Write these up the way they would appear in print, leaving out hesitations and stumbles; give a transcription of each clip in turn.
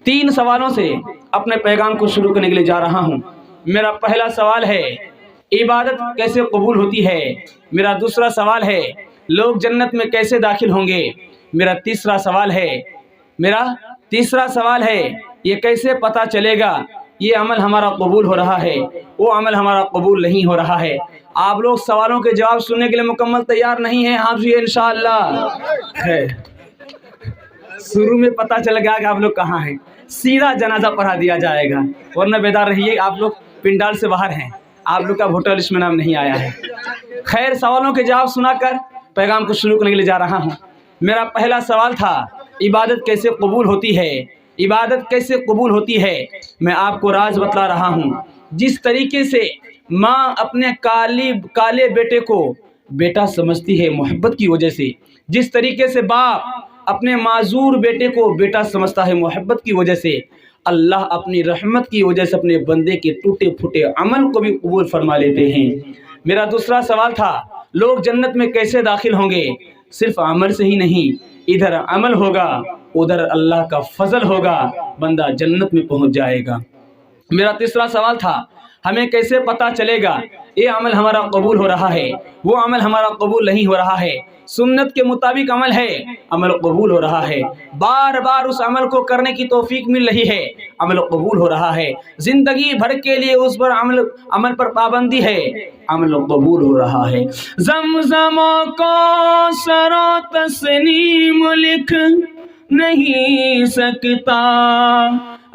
3 सवालों से अपने पैगाम को शुरू करने के लिए जा रहा हूँ। मेरा पहला सवाल है, इबादत कैसे कबूल होती है। मेरा दूसरा सवाल है, लोग जन्नत में कैसे दाखिल होंगे। मेरा तीसरा सवाल है, ये कैसे पता चलेगा ये अमल हमारा कबूल हो रहा है, वो अमल हमारा कबूल नहीं हो रहा है। आप लोग सवालों के जवाब सुनने के लिए मुकम्मल तैयार नहीं हैं? हाँ जी इंशाअल्लाह है। शुरू में पता चल गया कि आप लोग कहाँ हैं, सीधा जनाजा पढ़ा दिया जाएगा, वरना बेदार रहिए, आप लोग पिंडाल से बाहर हैं, आप लोग का वोटर लिस्ट में नाम नहीं आया है। खैर, सवालों के जवाब सुनाकर पैगाम को शुरू करने के लिए जा रहा हूँ। मेरा पहला सवाल था, इबादत कैसे कबूल होती है। इबादत कैसे कबूल होती है, मैं आपको राज बतला रहा हूँ। जिस तरीके से माँ अपने काले बेटे को बेटा समझती है मोहब्बत की वजह से, जिस तरीके से बाप अपने माजूर बेटे को बेटा समझता है मोहब्बत की वजह से, अल्लाह अपनी रहमत की वजह से अपने बंदे के टूटे फूटे अमल को भी कबूल फरमा लेते हैं। मेरा दूसरा सवाल था, लोग जन्नत में कैसे दाखिल होंगे। सिर्फ अमल से ही नहीं, इधर अमल होगा उधर अल्लाह का फजल होगा, बंदा जन्नत में पहुंच जाएगा। मेरा तीसरा सवाल था, हमें कैसे पता चलेगा ये अमल हमारा कबूल हो रहा है, वो अमल हमारा कबूल नहीं हो रहा है। सुन्नत के मुताबिक अमल है, अमल कबूल हो रहा है, बार बार उस अमल को करने की तौफीक मिल रही है, अमल कबूल हो रहा है, जिंदगी भर के लिए उस पर अमल पर पाबंदी है, अमल कबूल हो रहा है। ज़मज़म को सरो तस्नीम लिख नहीं सकता,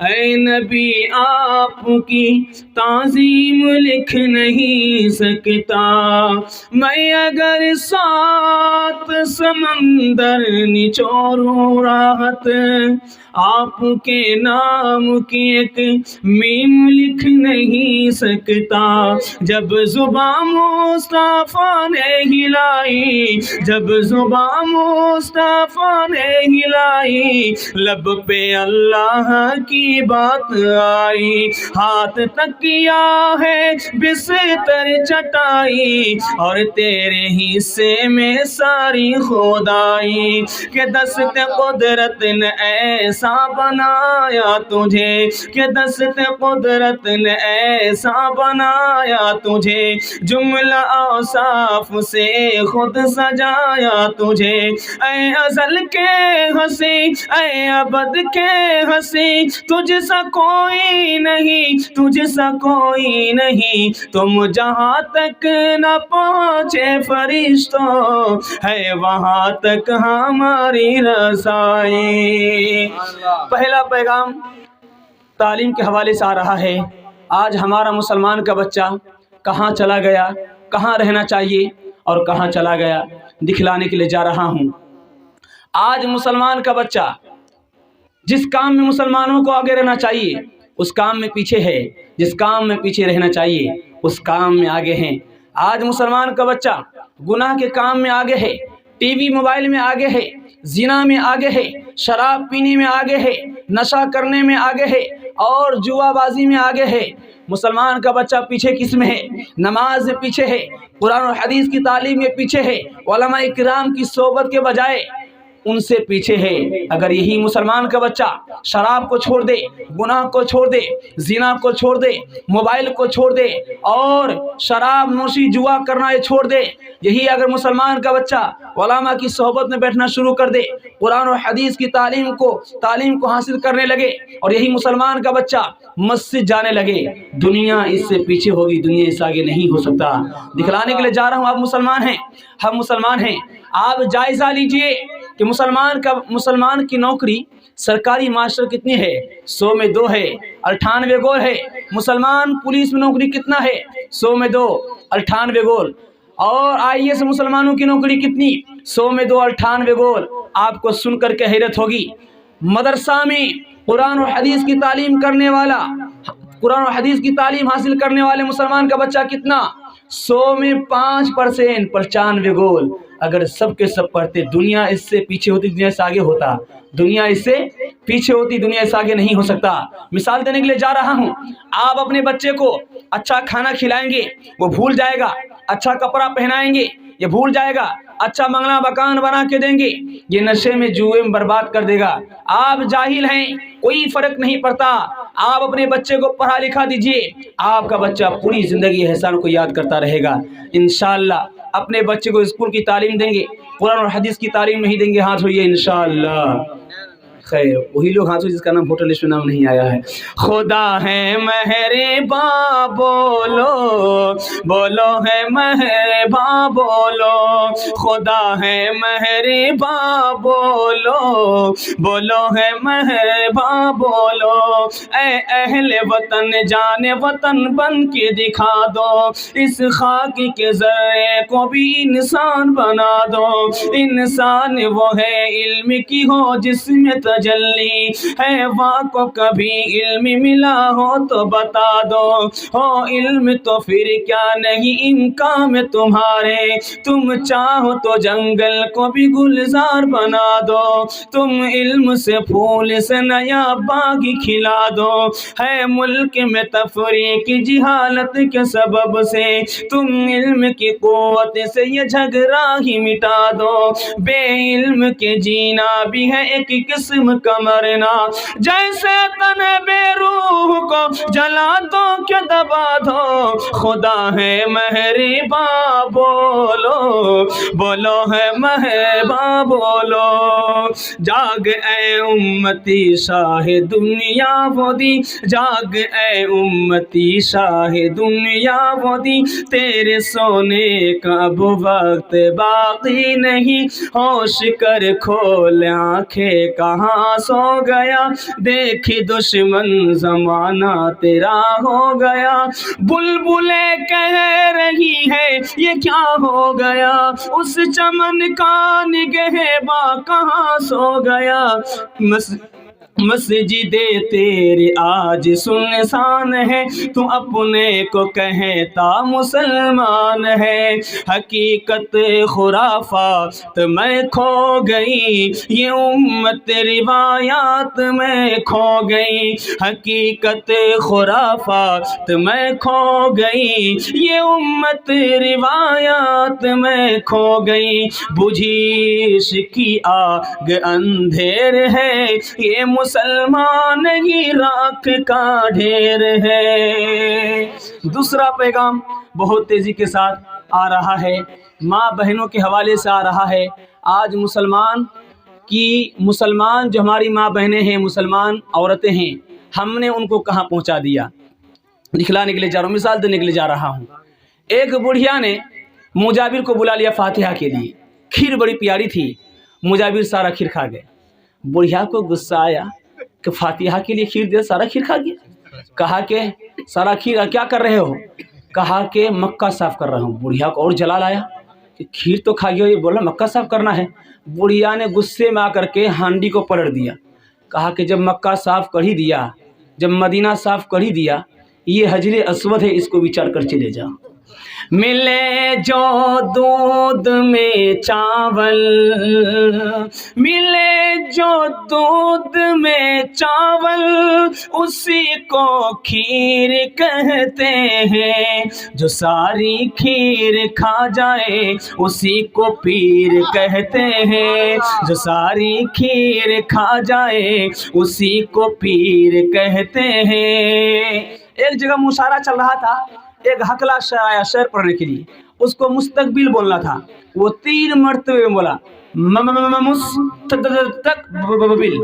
ऐ नबी आपकी ताज़ीम लिख नहीं सकता। मैं अगर 7 समंदर निचोरूं राहत, आपके नाम की एक मीम लिख नहीं सकता। जब जुबान मुस्तफा ने हिलाई, जब जुबान मुस्तफा ने हिलाई, लब पे अल्लाह की बात आई। हाथ तकिया है बिस्तर चटाई, और तेरे हिस्से में सारी खुदाई। के दस्त कुदरत ने ऐसा बनाया तुझे, के दस्त कुदरत ने ऐसा बनाया तुझे, जुमला औसाफ से खुद सजाया तुझे। ऐ अज़ल के हंसी, ऐ अबद के हंसी, तुझसा कोई नहीं, तुझसा कोई नहीं। तुम जहाँ तक न पहुँचे फरिश्तों, है वहाँ तक हमारी रसाई। पहला पैगाम तालीम के हवाले से आ रहा है। आज हमारा मुसलमान का बच्चा कहाँ चला गया, कहाँ रहना चाहिए और कहाँ चला गया, दिखलाने के लिए जा रहा हूँ। आज मुसलमान का बच्चा जिस काम में मुसलमानों को आगे रहना चाहिए उस काम में पीछे है, जिस काम में पीछे रहना चाहिए उस काम में आगे हैं। आज मुसलमान का बच्चा गुनाह के काम में आगे है, टीवी मोबाइल में आगे है, जिना में आगे है, शराब पीने में आगे है, नशा करने में आगे है और जुआबाजी में आगे है। मुसलमान का बच्चा पीछे किस में है? नमाज में पीछे है, कुरान और हदीस की तालीम में पीछे है, उलमा इकराम की सोबत के बजाय उनसे पीछे है। अगर यही मुसलमान का बच्चा शराब को छोड़ दे, गुनाह को छोड़ दे, जिना को छोड़ दे, मोबाइल को छोड़ दे और शराब नोशी जुआ करना ये छोड़ दे, यही अगर मुसलमान का बच्चा उलमा की सोहबत में बैठना शुरू कर दे, कुरान और हदीस की तालीम को हासिल करने लगे और यही मुसलमान का बच्चा मस्जिद जाने लगे, दुनिया इससे पीछे होगी, दुनिया इससे आगे नहीं हो सकता। दिखलाने के लिए जा रहा हूँ, आप मुसलमान हैं, हम मुसलमान हैं। आप जायजा लीजिए कि मुसलमान की नौकरी सरकारी मास्टर कितनी है? 100 में 2 है, 98 गोल है। मुसलमान पुलिस में नौकरी कितना है? 100 में 2, 98 गोल। और IAS मुसलमानों की नौकरी कितनी? 100 में 2, 98 गोल। आपको सुनकर के हैरत होगी, मदरसा में कुरान और हदीस की तालीम करने वाला, कुरान और हदीस की तालीम हासिल करने वाले मुसलमान का बच्चा कितना? 100 में 5%, 95 गोल। अगर सब के सब पढ़ते, दुनिया इससे पीछे होती, दुनिया से आगे होता। दुनिया इससे पीछे होती, दुनिया से आगे नहीं हो सकता। मिसाल देने के लिए जा रहा हूँ, आप अपने बच्चे को अच्छा खाना खिलाएंगे, वो भूल जाएगा। अच्छा कपड़ा पहनाएंगे, ये भूल जाएगा। अच्छा बंगला मकान बना के देंगे, ये नशे में जुए में बर्बाद कर देगा। आप जाहिल हैं, कोई फर्क नहीं पड़ता। आप अपने बच्चे को पढ़ा लिखा दीजिए, आपका बच्चा पूरी जिंदगी एहसान को याद करता रहेगा इंशाअल्लाह। अपने बच्चे को स्कूल की तालीम देंगे, कुरान और हदीस की तालीम नहीं देंगे, हाथ उठाइए इंशाअल्लाह। खैर वही लोग हाथों जिसका नाम वोटर लिस्ट में नाम नहीं आया है। खुदा है मेहरबां बोलो, बोलो है मेहरबां बोलो, खुदा है मेहरबां बोलो, बोलो है मेहरबां बोलो। ऐ अहले वतन जाने वतन बन के दिखा दो, इस खाकी के ज़र्रे को भी इंसान बना दो। इंसान वो है इल्म की हो जिसमें तजल्ली है, वाँ को कभी इल्म मिला हो तो बता दो। हो इल्म तो फिर क्या नहीं इनका में तुम्हारे, तुम चाहो तो जंगल को भी गुलजार बना दो। तुम इल्म से फूल से नया बाग खिला दो, है मुल्क में तफरीक जिहालत के सबब से, तुम इल्म की कुव्वत से ये झगड़ा ही मिटा दो। बे इल्म के जीना भी है एक किस्म का मरना, जैसे तन बेरूह को जला दो क्या दबा दो। खुदा है मेहरबां बोलो, बोलो है मेहरबां बोलो। जाग ए उम्मती शाह दुनिया वो दी, जाग ए उम्मती शाह दुनिया वो दी, तेरे सोने का अब वक्त बाकी नहीं। होश कर खोल आंखें कहाँ सो गया, देखी दुश्मन जमाना तेरा हो गया। बुलबुले कह रही है ये क्या हो गया, उस चमन का निगहबा कहाँ सो गया। मस्जिदे तेरे आज सुनसान है, तू अपने को कहता मुसलमान है। हकीकत खुराफात में खो गई, ये उम्मत रिवायात में खो गई। हकीकत खुराफात में खो गई, ये उम्मत रिवायात में खो गई। बुझी की आग अंधेर है, ये मुसलमान ही राख का ढेर है। दूसरा पैगाम बहुत तेजी के साथ आ रहा है, माँ बहनों के हवाले से आ रहा है। आज मुसलमान जो हमारी माँ बहनें हैं, मुसलमान औरतें हैं, हमने उनको कहाँ पहुँचा दिया। दिखलाने के लिए जा रहा हूँ, मिसाल देने के लिए जा रहा हूँ। एक बुढ़िया ने मुजाबिर को बुला लिया फातिहा के लिए, खीर बड़ी प्यारी थी, मुजाबिर सारा खीर खा गए। बुढ़िया को गुस्सा आया कि फातिहा के लिए खीर दे, सारा खीर खा गया। कहा कि सारा खीर क्या कर रहे हो, कहा कि मक्का साफ कर रहा हूँ। बुढ़िया को और जलाल आया कि खीर तो खा गया, ये बोला मक्का साफ करना है। बुढ़िया ने गुस्से में आकर के हांडी को पलट दिया, कहा कि जब मक्का साफ कर ही दिया, जब मदीना साफ कर ही दिया, ये हजरे अस्वद है, इसको विचार कर चले जाओ। मिले जो दूध में चावल, मिले जो दूध में चावल, उसी को खीर कहते हैं। जो सारी खीर खा जाए उसी को पीर कहते हैं। जो सारी खीर खा जाए उसी को पीर कहते हैं। एक जगह मुशायरा चल रहा था, एक हकला शेर आया शेर पढ़ने के लिए, उसको मुस्तकबिल बोलना था। वो 3 मरतबे बोला मुस्तकबिल।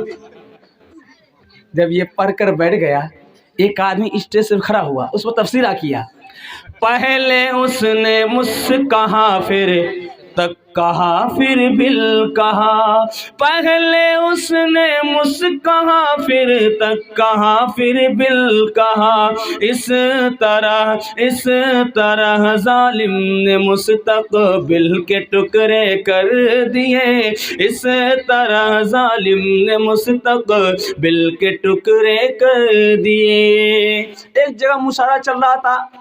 जब ये पढ़कर बैठ गया, एक आदमी स्टेज से खड़ा हुआ, उस पर तफसीरा किया। पहले उसने मुस कहा, फिर तक कहा, फिर बिल कहा। पहले उसने मुस कहा, फिर तक कहा, फिर बिल कहा। इस तरह जालिम ने मुस्तकबिल के टुकड़े कर दिए। इस तरह जालिम ने मुस्तकबिल के टुकड़े कर दिए। एक जगह मुशायरा चल रहा था,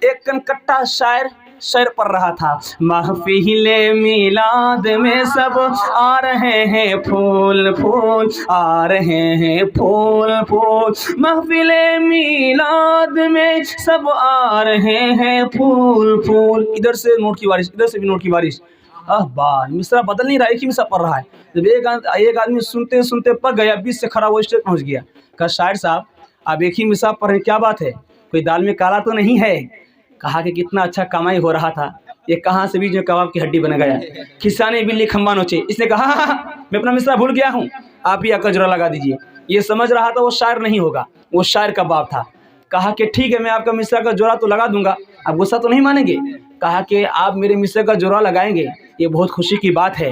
एक कनकट्टा शायर शेर पढ़ रहा था। महफिले मिलाद में सब आ रहे हैं फूल फूल, आ रहे हैं फूल फूल। महफिले मिलाद में सब आ रहे हैं फूल फूल। इधर से नोट की बारिश, इधर से भी नोट की बारिश। बार मिसरा बदल नहीं रहा, एक ही मिसरा पढ़ रहा है। जब एक आदमी सुनते सुनते पक गया, बीच से खड़ा वो स्टेज पहुंच गया। कहा शायर साहब आप एक ही मिसरा पढ़ रहे, क्या बात है, कोई दाल में काला तो नहीं है? कहा कि कितना अच्छा कमाई हो रहा था, ये कहाँ से भी जो कबाब की हड्डी बन गया, खिसाने बिल्ली खम्बा नोचे। इसने कहा मैं अपना मिसरा भूल गया हूँ, आप ही आकर जोड़ा लगा दीजिए। ये समझ रहा था वो शायर नहीं होगा, वो शायर का बाप था। कहा कि ठीक है मैं आपका मिसरा का जोड़ा तो लगा दूंगा, आप गुस्सा तो नहीं मानेंगे? कहा कि आप मेरे मिसरे का जोड़ा लगाएंगे, ये बहुत खुशी की बात है,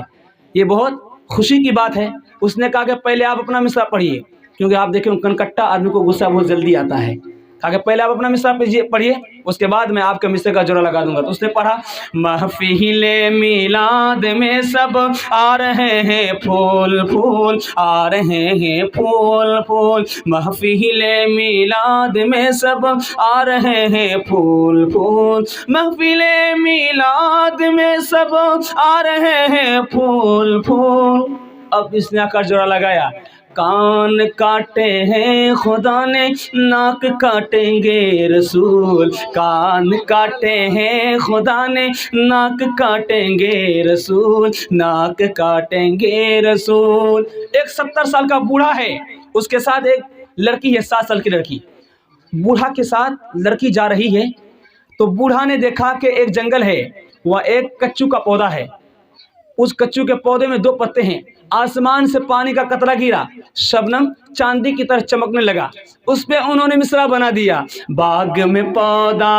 ये बहुत खुशी की बात है। उसने कहा कि पहले आप अपना मिसरा पढ़िए, क्योंकि आप देखें कनकट्टा आदमी को गुस्सा बहुत जल्दी आता है। कहा कि पहले आप अपना मिसरा पढ़िए, उसके बाद मैं आपके मिसरे का जोड़ा लगा दूंगा। तो उसने पढ़ा, महफिले मिलाद में सब आ रहे हैं फूल फूल, आ रहे हैं फूल फूल, महफिले मिलाद में सब आ रहे हैं फूल फूल, महफिले मिलाद में सब आ रहे हैं फूल फूल। अब इसने आकर जोड़ा लगाया, कान काटे हैं खुदा ने, नाक काटेंगे रसूल, कान काटे हैं खुदा ने, नाक काटेंगे रसूल, नाक काटेंगे रसूल। एक 70 साल का बूढ़ा है, उसके साथ एक लड़की है 7 साल की लड़की। बूढ़ा के साथ लड़की जा रही है तो बूढ़ा ने देखा कि एक जंगल है, वह एक कच्चू का पौधा है, उस कच्चू के पौधे में 2 पत्ते हैं। आसमान से पानी का कतरा गिरा, शबनम चांदी की तरह चमकने लगा। उस पे उन्होंने मिसरा बना दिया, बाग में पौधा,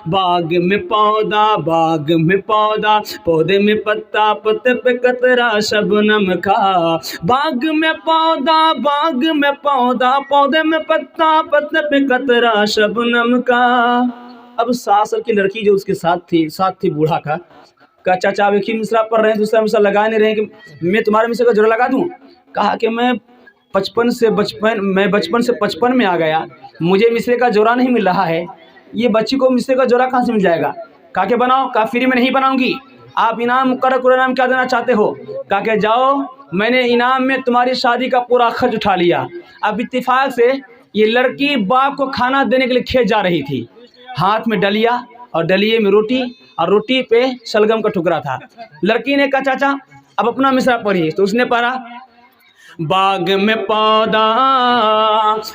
बाग में पौधा, बाग में पौधा, पौधे में पत्ता, पत्ते पे कतरा शबनम का, बाग में पौधा, बाग में पौधा, पौधे में पत्ता, पत्ते पे कतरा शबनम का। अब 7 साल की लड़की जो उसके साथ थी बूढ़ा का, कहा चाचा आप एक ही मिसरा पढ़ रहे हैं, दूसरा मिसरा लगा नहीं रहे हैं, कि मैं तुम्हारे मिसरे का जोड़ा लगा दूं? कहा कि मैं बचपन से 55 में आ गया, मुझे मिसरे का जोड़ा नहीं मिल रहा है, ये बच्ची को मिसरे का जोड़ा कहाँ से मिल जाएगा? कहा कि बनाओ। कहा फ्री में नहीं बनाऊंगी, आप इनाम मुकर्रर कुल इनाम क्या देना चाहते हो? कहा कि जाओ, मैंने इनाम में तुम्हारी शादी का पूरा खर्च उठा लिया। अब इत्तेफाक से ये लड़की बाप को खाना देने के लिए खेत जा रही थी, हाथ में डलिया और डलिए में रोटी और रोटी पे शलगम का टुकड़ा था। लड़की ने कहा चाचा अब अपना मिसरा पढ़िए। तो उसने पढ़ा, बाग में पौधा,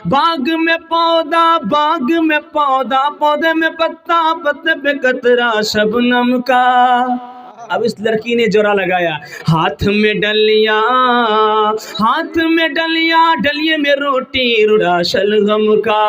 बाग में पौधा, बाग में पौधा, पौधे में पत्ता, पत्ते पे कतरा शबनम का। अब इस लड़की ने जोड़ा लगाया, हाथ में डलिया, हाथ में डलिया, डलिए में रोटी, रुड़ा शलगम का।